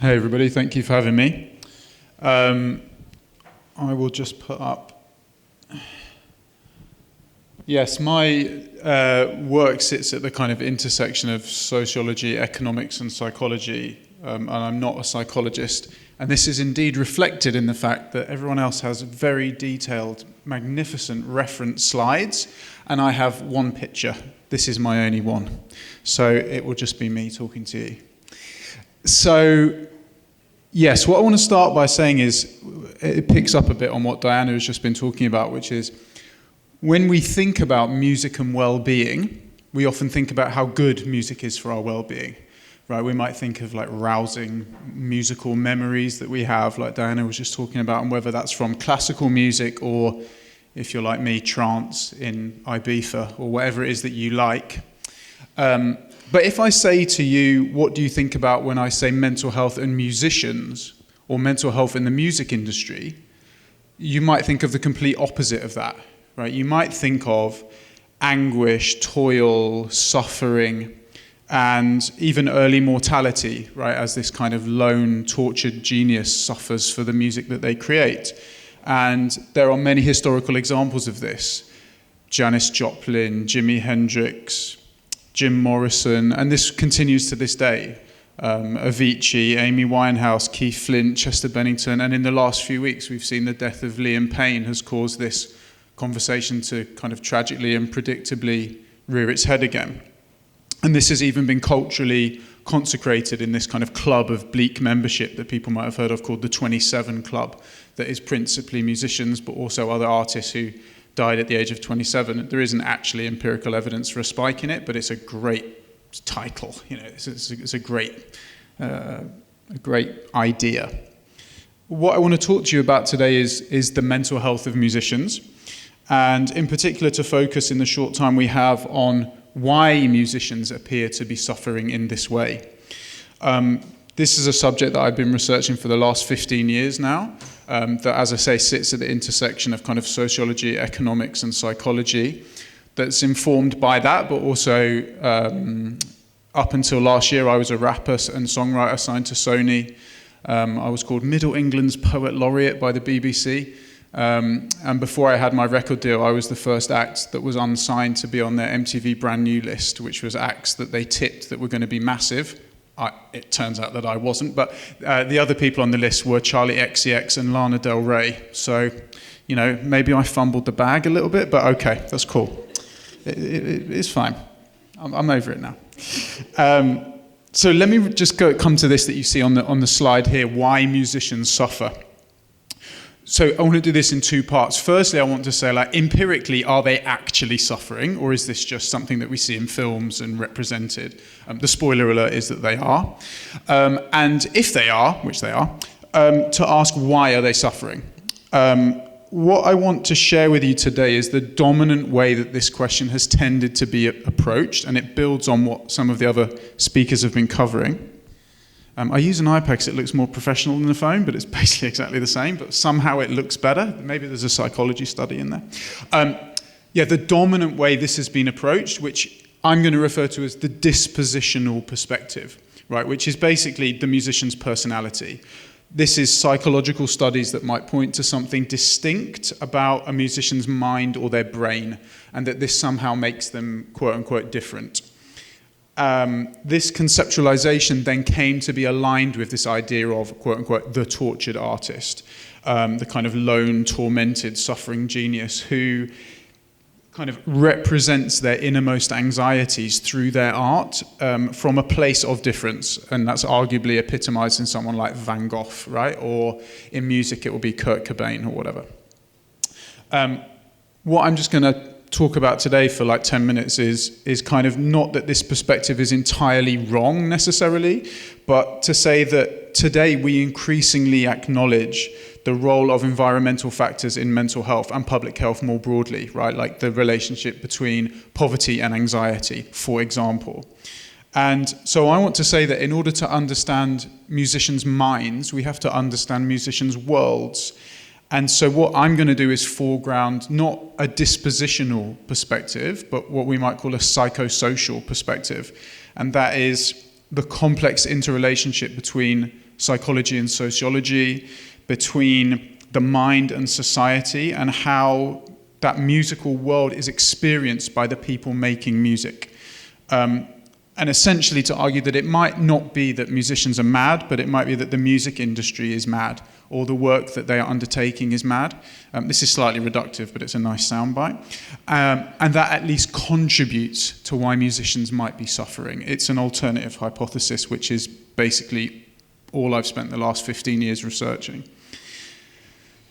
Hey everybody, thank you for having me. I will just put up... Yes, my work sits at the kind of intersection of sociology, economics and psychology, and I'm not a psychologist. And this is indeed reflected in the fact that everyone else has very detailed, magnificent reference slides, and I have one picture. This is my only one. So it will just be me talking to you. So, yes, what I want to start by saying is, it picks up a bit on what Diana has just been talking about, which is, when we think about music and well-being, we often think about how good music is for our well-being, right? We might think of like rousing musical memories that we have, like Diana was just talking about, and whether that's from classical music or, if you're like me, trance in Ibiza or whatever it is that you like. But if I say to you, what do you think about when I say mental health and musicians, or mental health in the music industry, you might think of the complete opposite of that, right? You might think of anguish, toil, suffering, and even early mortality, right? As this kind of lone, tortured genius suffers for the music that they create. And there are many historical examples of this. Janis Joplin, Jimi Hendrix, Jim Morrison, and this continues to this day. Avicii, Amy Winehouse, Keith Flint, Chester Bennington, and in the last few weeks we've seen the death of Liam Payne has caused this conversation to kind of tragically and predictably rear its head again. And this has even been culturally consecrated in this kind of club of bleak membership that people might have heard of called the 27 Club, that is principally musicians but also other artists who died at the age of 27. There isn't actually empirical evidence for a spike in it, but it's a great title. You know, it's a great idea. What I want to talk to you about today is the mental health of musicians, and in particular to focus in the short time we have on why musicians appear to be suffering in this way. This is a subject that I've been researching for the last 15 years now, that, as I say, sits at the intersection of kind of sociology, economics, and psychology, that's informed by that, but also up until last year, I was a rapper and songwriter signed to Sony. I was called Middle England's Poet Laureate by the BBC. And before I had my record deal, I was the first act that was unsigned to be on their MTV Brand New list, which was acts that they tipped that were going to be massive. It turns out that I wasn't, but the other people on the list were Charlie XCX and Lana Del Rey. So, you know, maybe I fumbled the bag a little bit, but okay, that's cool. It's fine. I'm over it now. So let me just come to this that you see on the slide here, why musicians suffer. So I want to do this in two parts. Firstly, I want to say, like, empirically, are they actually suffering, or is this just something that we see in films and represented? The spoiler alert is that they are. And if they are, which they are, to ask why are they suffering? What I want to share with you today is the dominant way that this question has tended to be approached, and it builds on what some of the other speakers have been covering. I use an iPad because it looks more professional than the phone, but it's basically exactly the same, but somehow it looks better. Maybe there's a psychology study in there. The dominant way this has been approached, which I'm going to refer to as the dispositional perspective, right, which is basically the musician's personality. This is psychological studies that might point to something distinct about a musician's mind or their brain, and that this somehow makes them quote-unquote different. This conceptualization then came to be aligned with this idea of, quote-unquote, the tortured artist, the kind of lone, tormented, suffering genius who kind of represents their innermost anxieties through their art from a place of difference, and that's arguably epitomized in someone like Van Gogh, right? Or in music, it will be Kurt Cobain or whatever. What I'm just going to talk about today for like 10 minutes is kind of not that this perspective is entirely wrong necessarily, but to say that today we increasingly acknowledge the role of environmental factors in mental health and public health more broadly, right? Like the relationship between poverty and anxiety, for example. And so I want to say that in order to understand musicians' minds, we have to understand musicians' worlds. And so what I'm going to do is foreground not a dispositional perspective, but what we might call a psychosocial perspective. And that is the complex interrelationship between psychology and sociology, between the mind and society, and how that musical world is experienced by the people making music. And essentially to argue that it might not be that musicians are mad, but it might be that the music industry is mad, or the work that they are undertaking is mad. This is slightly reductive, but it's a nice soundbite. And that at least contributes to why musicians might be suffering. It's an alternative hypothesis, which is basically all I've spent the last 15 years researching.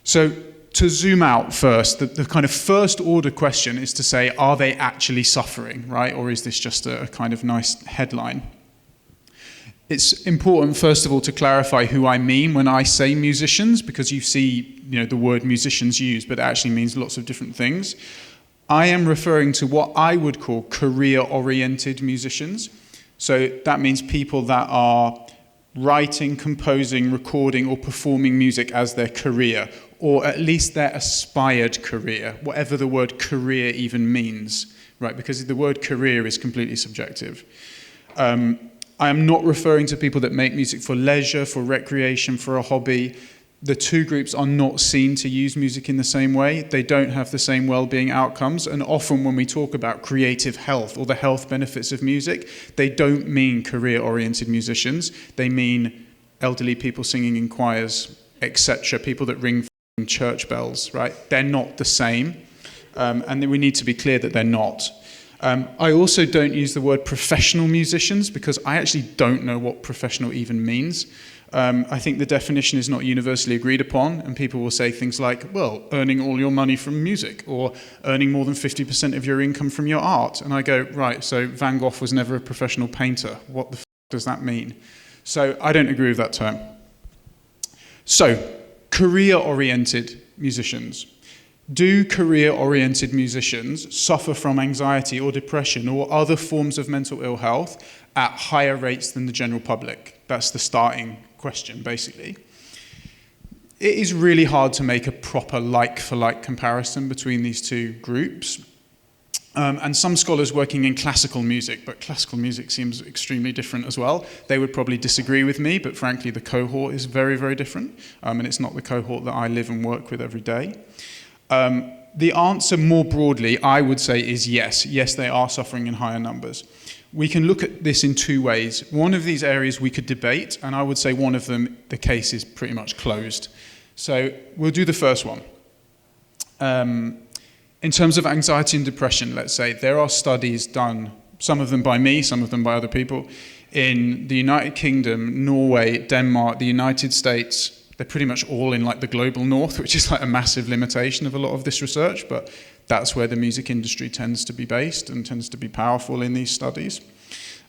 So to zoom out first, the kind of first order question is to say, are they actually suffering, right? Or is this just a kind of nice headline? It's important, first of all, to clarify who I mean when I say musicians, because you see, the word musicians used, but it actually means lots of different things. I am referring to what I would call career-oriented musicians. So that means people that are writing, composing, recording, or performing music as their career, or at least their aspired career, whatever the word career even means, right? Because the word career is completely subjective. I am not referring to people that make music for leisure, for recreation, for a hobby. The two groups are not seen to use music in the same way. They don't have the same well-being outcomes. And often when we talk about creative health or the health benefits of music, they don't mean career-oriented musicians. They mean elderly people singing in choirs, etc., people that ring church bells, right? They're not the same. And we need to be clear that they're not. I also don't use the word professional musicians because I actually don't know what professional even means. I think the definition is not universally agreed upon, and people will say things like, well, earning all your money from music, or earning more than 50% of your income from your art. And I go, right, so Van Gogh was never a professional painter. What the f*** does that mean? So I don't agree with that term. So, career-oriented musicians. Do career-oriented musicians suffer from anxiety or depression or other forms of mental ill health at higher rates than the general public? That's the starting question, basically. It is really hard to make a proper like-for-like comparison between these two groups. And some scholars working in classical music, but classical music seems extremely different as well. They would probably disagree with me, but frankly, the cohort is very, very different. And it's not the cohort that I live and work with every day. The answer more broadly, I would say, is yes. Yes, they are suffering in higher numbers. We can look at this in two ways. One of these areas we could debate, and I would say one of them, the case is pretty much closed. So we'll do the first one. In terms of anxiety and depression, let's say, there are studies done, some of them by me, some of them by other people, in the United Kingdom, Norway, Denmark, the United States. They're pretty much all in like the global north, which is like a massive limitation of a lot of this research, but that's where the music industry tends to be based and tends to be powerful in these studies.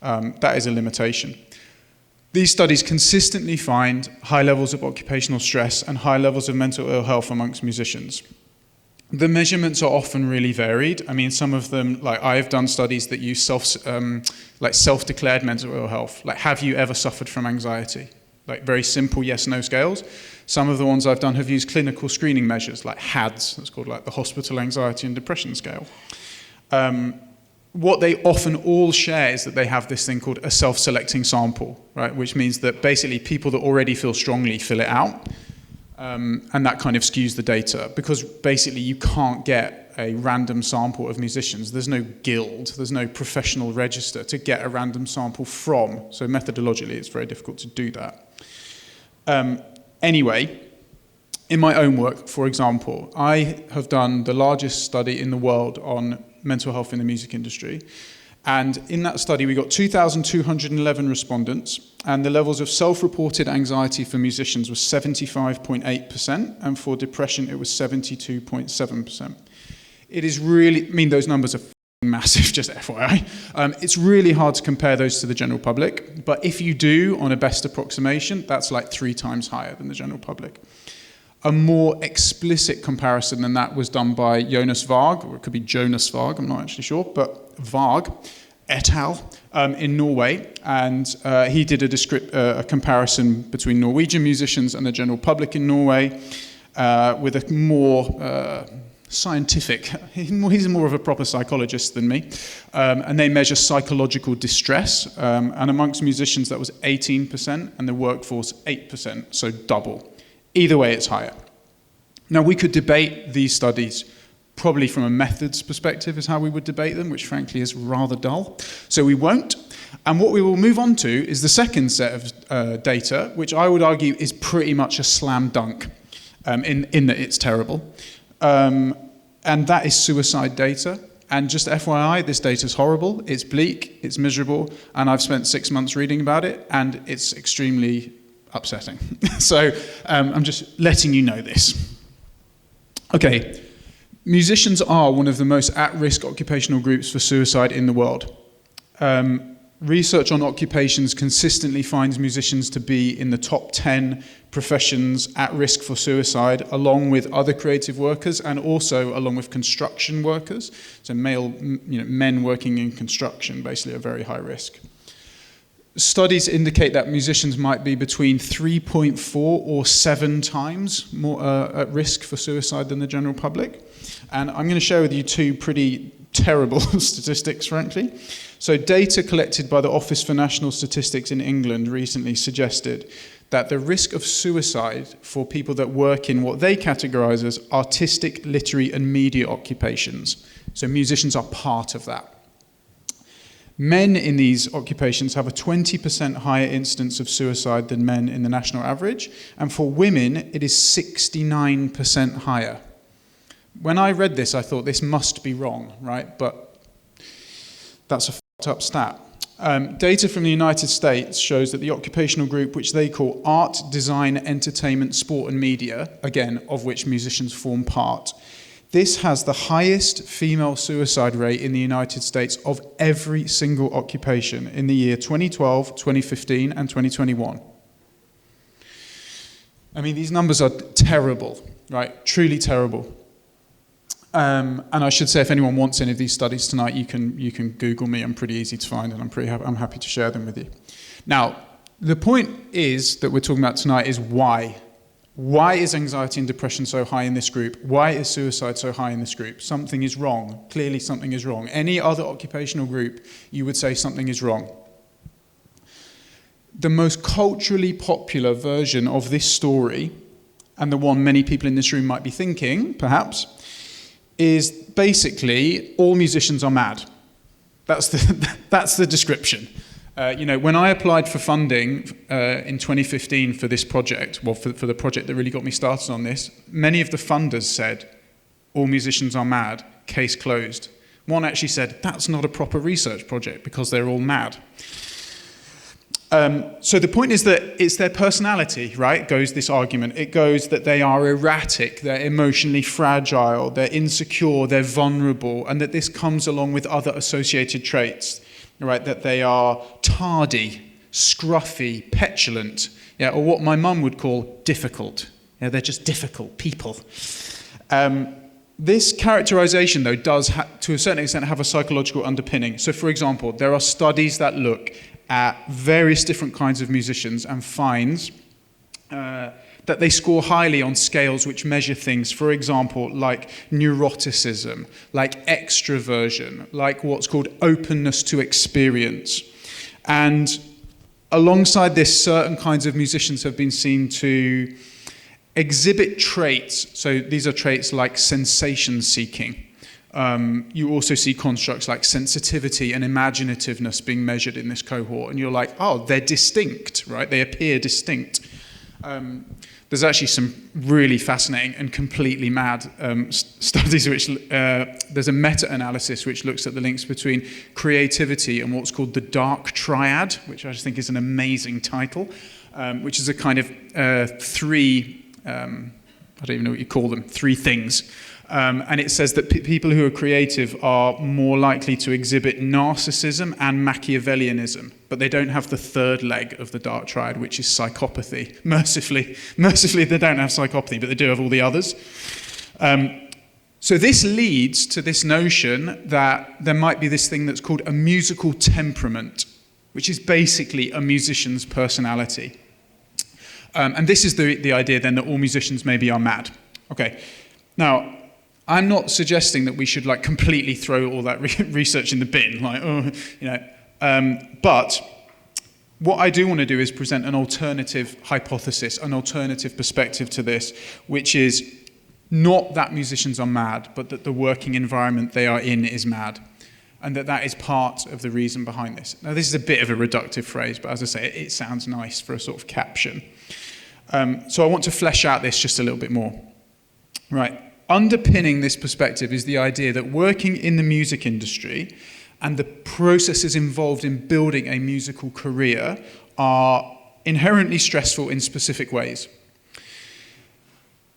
That is a limitation. These studies consistently find high levels of occupational stress and high levels of mental ill health amongst musicians. The measurements are often really varied. I mean, some of them, like I've done studies that use self-declared mental ill health. Like, have you ever suffered from anxiety? Like very simple yes-no scales. Some of the ones I've done have used clinical screening measures, like HADS, that's called like the Hospital Anxiety and Depression Scale. What they often all share is that they have this thing called a self-selecting sample, right? Which means that basically people that already feel strongly fill it out. And that kind of skews the data because basically you can't get a random sample of musicians. There's no guild, there's no professional register to get a random sample from. So methodologically, it's very difficult to do that. Anyway, in my own work, for example, I have done the largest study in the world on mental health in the music industry. And in that study, we got 2,211 respondents, and the levels of self-reported anxiety for musicians was 75.8%, and for depression, it was 72.7%. It is really, I mean, those numbers are massive, just FYI. It's really hard to compare those to the general public, but if you do, on a best approximation, that's like 3 times higher than the general public. A more explicit comparison than that was done by Jonas Varg, or it could be Jonas Varg, I'm not actually sure, but Varg et al. In Norway, and he did a comparison between Norwegian musicians and the general public in Norway with a more scientific. He's more of a proper psychologist than me. And they measure psychological distress. And amongst musicians, that was 18%, and the workforce, 8%, so double. Either way, it's higher. Now, we could debate these studies probably from a methods perspective is how we would debate them, which frankly is rather dull. So we won't. And what we will move on to is the second set of data, which I would argue is pretty much a slam dunk in that it's terrible. And that is suicide data. And just FYI, this data is horrible, it's bleak, it's miserable, and I've spent 6 months reading about it, and it's extremely upsetting. So I'm just letting you know this. Okay, musicians are one of the most at-risk occupational groups for suicide in the world. Research on occupations consistently finds musicians to be in the top 10 professions at risk for suicide, along with other creative workers and also along with construction workers. So men working in construction basically are very high risk. Studies indicate that musicians might be between 3.4 or 7 times more at risk for suicide than the general public. And I'm going to share with you 2 pretty terrible statistics, frankly. So data collected by the Office for National Statistics in England recently suggested that the risk of suicide for people that work in what they categorize as artistic, literary, and media occupations. So musicians are part of that. Men in these occupations have a 20% higher incidence of suicide than men in the national average, and for women, it is 69% higher. When I read this, I thought this must be wrong, right? But that's a fucked up stat. Data from the United States shows that the occupational group, which they call art, design, entertainment, sport, and media, again, of which musicians form part, this has the highest female suicide rate in the United States of every single occupation in the year 2012, 2015, and 2021. I mean, these numbers are terrible, right? Truly terrible. And I should say, if anyone wants any of these studies tonight, you can Google me. I'm pretty easy to find, and I'm happy to share them with you. Now, the point is that we're talking about tonight is why. Why is anxiety and depression so high in this group? Why is suicide so high in this group? Something is wrong. Clearly something is wrong. Any other occupational group, you would say something is wrong. The most culturally popular version of this story, and the one many people in this room might be thinking, perhaps, is basically all musicians are mad. That's the description. When I applied for funding in 2015 for this project, well, for the project that really got me started on this, many of the funders said, all musicians are mad, case closed. One actually said, that's not a proper research project because they're all mad. So the point is that it's their personality, right, goes this argument. It goes that they are erratic, they're emotionally fragile, they're insecure, they're vulnerable, and that this comes along with other associated traits, right, that they are tardy, scruffy, petulant, or what my mum would call difficult. They're just difficult people. This characterization, though, does, to a certain extent, have a psychological underpinning. So, for example, there are studies that look at various different kinds of musicians and finds that they score highly on scales which measure things, for example, like neuroticism, like extroversion, like what's called openness to experience. And alongside this, certain kinds of musicians have been seen to exhibit traits. So these are traits like sensation seeking. You also see constructs like sensitivity and imaginativeness being measured in this cohort, and you're like, oh, they're distinct, right? They appear distinct. There's actually some really fascinating and completely mad studies which, there's a meta-analysis which looks at the links between creativity and what's called the dark triad, which I just think is an amazing title, which is a kind of 3, I don't even know what you call them, 3 things. And it says that people who are creative are more likely to exhibit narcissism and Machiavellianism, but they don't have the third leg of the dark triad, which is psychopathy. Mercifully, they don't have psychopathy, but they do have all the others. So this leads to this notion that there might be this thing that's called a musical temperament, which is basically a musician's personality. And this is the idea then that all musicians maybe are mad. Okay, now, I'm not suggesting that we should like completely throw all that research in the bin, like, oh, you know, but what I do want to do is present an alternative hypothesis, an alternative perspective to this, which is not that musicians are mad, but that the working environment they are in is mad, and that is part of the reason behind this. Now, this is a bit of a reductive phrase, but as I say, it sounds nice for a sort of caption. So I want to flesh out this just a little bit more. Right. Underpinning this perspective is the idea that working in the music industry and the processes involved in building a musical career are inherently stressful in specific ways.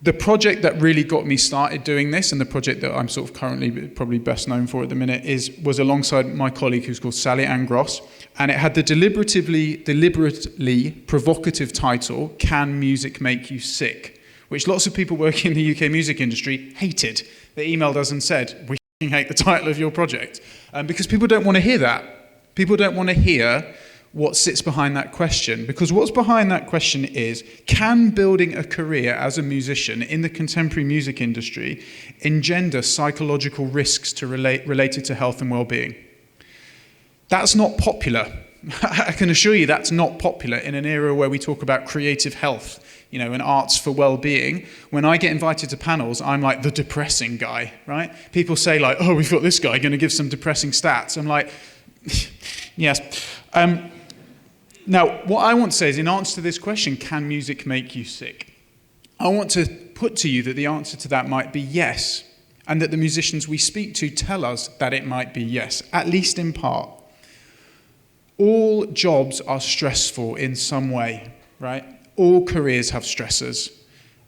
The project that really got me started doing this, and the project that I'm sort of currently probably best known for at the minute, was alongside my colleague who's called Sally Ann Gross, and it had the deliberately provocative title, Can Music Make You Sick?, which lots of people working in the UK music industry hated. They emailed us and said, we hate the title of your project, because people don't want to hear that. People don't want to hear what sits behind that question, because what's behind that question is, can building a career as a musician in the contemporary music industry engender psychological risks related to health and well-being? That's not popular. I can assure you that's not popular in an era where we talk about creative health, you know, and arts for well-being. When I get invited to panels, I'm like the depressing guy, right? People say like, oh, we've got this guy going to give some depressing stats. I'm like, yes. Now, what I want to say is, in answer to this question, can music make you sick? I want to put to you that the answer to that might be yes, and that the musicians we speak to tell us that it might be yes, at least in part. All jobs are stressful in some way, right? All careers have stressors.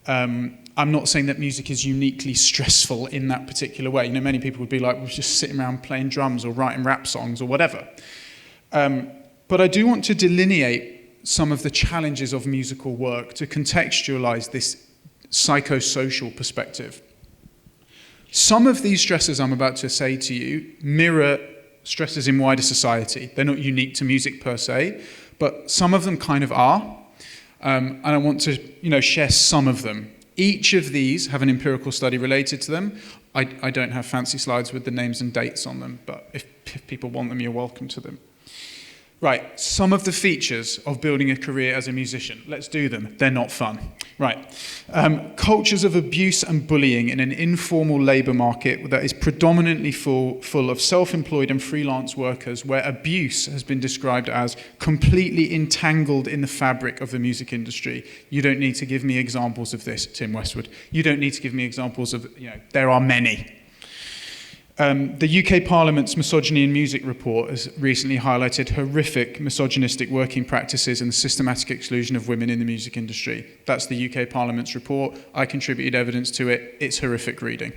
I'm not saying that music is uniquely stressful in that particular way. You know, many people would be like, we're just sitting around playing drums or writing rap songs or whatever. But I do want to delineate some of the challenges of musical work to contextualize this psychosocial perspective. Some of these stresses I'm about to say to you mirror stresses in wider society. They're not unique to music per se, but some of them kind of are. And I want to, share some of them. Each of these have an empirical study related to them. I don't have fancy slides with the names and dates on them, but if people want them, you're welcome to them. Right, some of the features of building a career as a musician. Let's do them. They're not fun. Right. Cultures of abuse and bullying in an informal labour market that is predominantly full of self-employed and freelance workers, where abuse has been described as completely entangled in the fabric of the music industry. You don't need to give me examples of this, Tim Westwood. You don't need to give me examples of, there are many. The UK Parliament's Misogyny in Music report has recently highlighted horrific misogynistic working practices and the systematic exclusion of women in the music industry. That's the UK Parliament's report. I contributed evidence to it. It's horrific reading.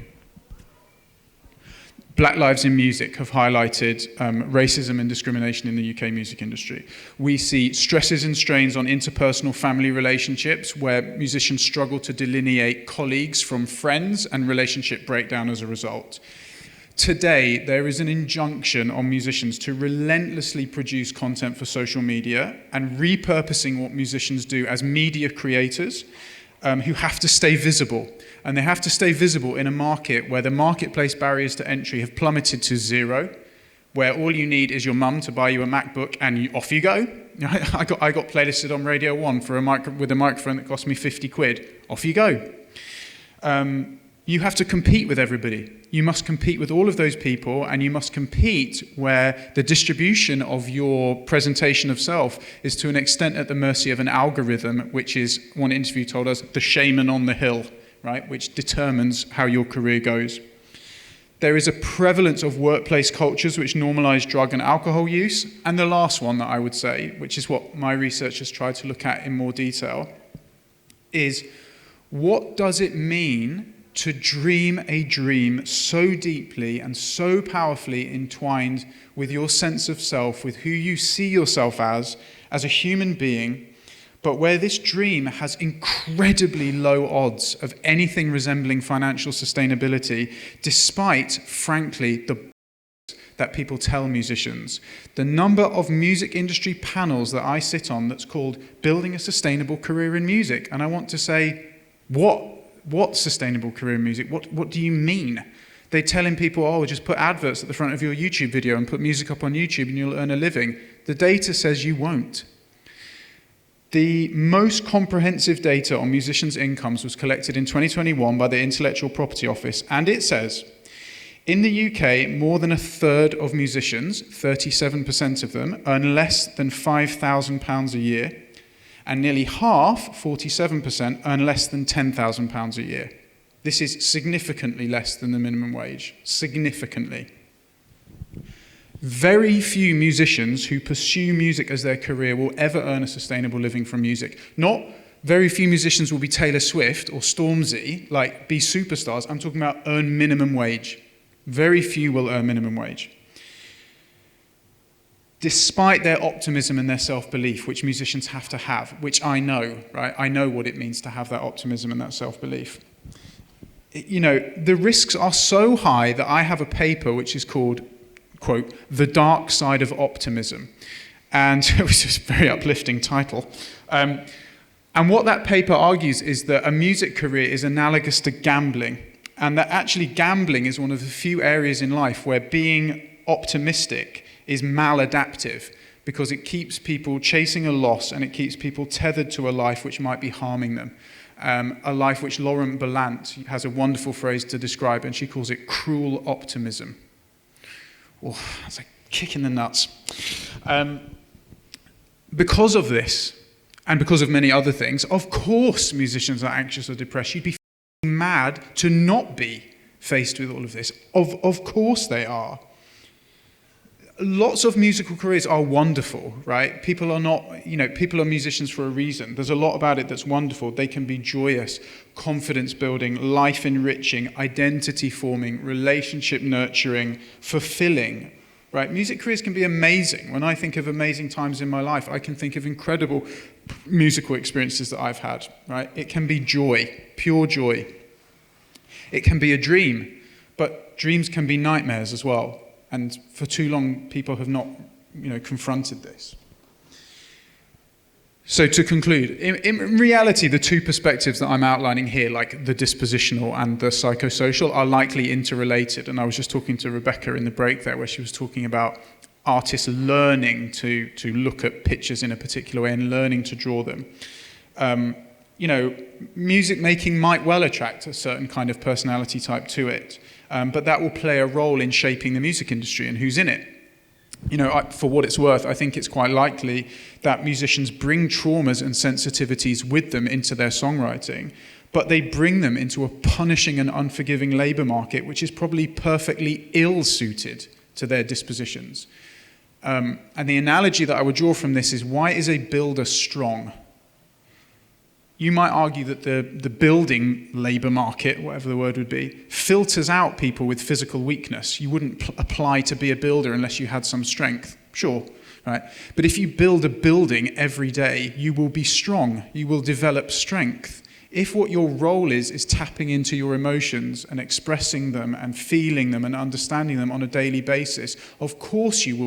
Black Lives in Music have highlighted racism and discrimination in the UK music industry. We see stresses and strains on interpersonal family relationships, where musicians struggle to delineate colleagues from friends, and relationship breakdown as a result. Today, there is an injunction on musicians to relentlessly produce content for social media and repurposing what musicians do as media creators who have to stay visible. And they have to stay visible in a market where the marketplace barriers to entry have plummeted to zero, where all you need is your mum to buy you a MacBook and off you go. I got playlisted on Radio 1 with a microphone that cost me 50 quid. Off you go. You have to compete with everybody. You must compete with all of those people, and you must compete where the distribution of your presentation of self is to an extent at the mercy of an algorithm, which is, one interview told us, the shaman on the hill, right, which determines how your career goes. There is a prevalence of workplace cultures which normalize drug and alcohol use. And the last one that I would say, which is what my research has tried to look at in more detail, is what does it mean to dream a dream so deeply and so powerfully entwined with your sense of self, with who you see yourself as a human being, but where this dream has incredibly low odds of anything resembling financial sustainability, despite, frankly, the that people tell musicians. The number of music industry panels that I sit on that's called Building a Sustainable Career in Music. And I want to say, what? What's sustainable career in music? What do you mean? They're telling people, oh, just put adverts at the front of your YouTube video and put music up on YouTube and you'll earn a living. The data says you won't. The most comprehensive data on musicians' incomes was collected in 2021 by the Intellectual Property Office, and it says, in the UK, more than a third of musicians, 37% of them, earn less than £5,000 a year, and nearly half, 47%, earn less than £10,000 a year. This is significantly less than the minimum wage, significantly. Very few musicians who pursue music as their career will ever earn a sustainable living from music. Not very few musicians will be Taylor Swift or Stormzy, like be superstars. I'm talking about earn minimum wage. Very few will earn minimum wage. Despite their optimism and their self-belief, which musicians have to have, which I know, right? I know what it means to have that optimism and that self-belief. You know, the risks are so high that I have a paper which is called, quote, The Dark Side of Optimism. And it was just a very uplifting title. And what that paper argues is that a music career is analogous to gambling, and that actually gambling is one of the few areas in life where being optimistic is maladaptive, because it keeps people chasing a loss and it keeps people tethered to a life which might be harming them. A life which Laurent Ballant has a wonderful phrase to describe, and she calls it cruel optimism. Oh, that's a kick in the nuts. Because of this, and because of many other things, of course musicians are anxious or depressed. You'd be mad to not be faced with all of this. Of course they are. Lots of musical careers are wonderful, right? People are not, people are musicians for a reason. There's a lot about it that's wonderful. They can be joyous, confidence building, life enriching, identity forming, relationship nurturing, fulfilling, right? Music careers can be amazing. When I think of amazing times in my life, I can think of incredible musical experiences that I've had, right? It can be joy, pure joy. It can be a dream, but dreams can be nightmares as well. And for too long, people have not, confronted this. So to conclude, in reality, the two perspectives that I'm outlining here, like the dispositional and the psychosocial, are likely interrelated. And I was just talking to Rebecca in the break there, where she was talking about artists learning to look at pictures in a particular way and learning to draw them. Music making might well attract a certain kind of personality type to it. But that will play a role in shaping the music industry and who's in it. For what it's worth, I think it's quite likely that musicians bring traumas and sensitivities with them into their songwriting, but they bring them into a punishing and unforgiving labour market, which is probably perfectly ill-suited to their dispositions. And the analogy that I would draw from this is, why is a builder strong? You might argue that the building labour market, whatever the word would be, filters out people with physical weakness. You wouldn't apply to be a builder unless you had some strength, sure, right? But if you build a building every day, you will be strong. You will develop strength. If what your role is tapping into your emotions and expressing them and feeling them and understanding them on a daily basis, of course you will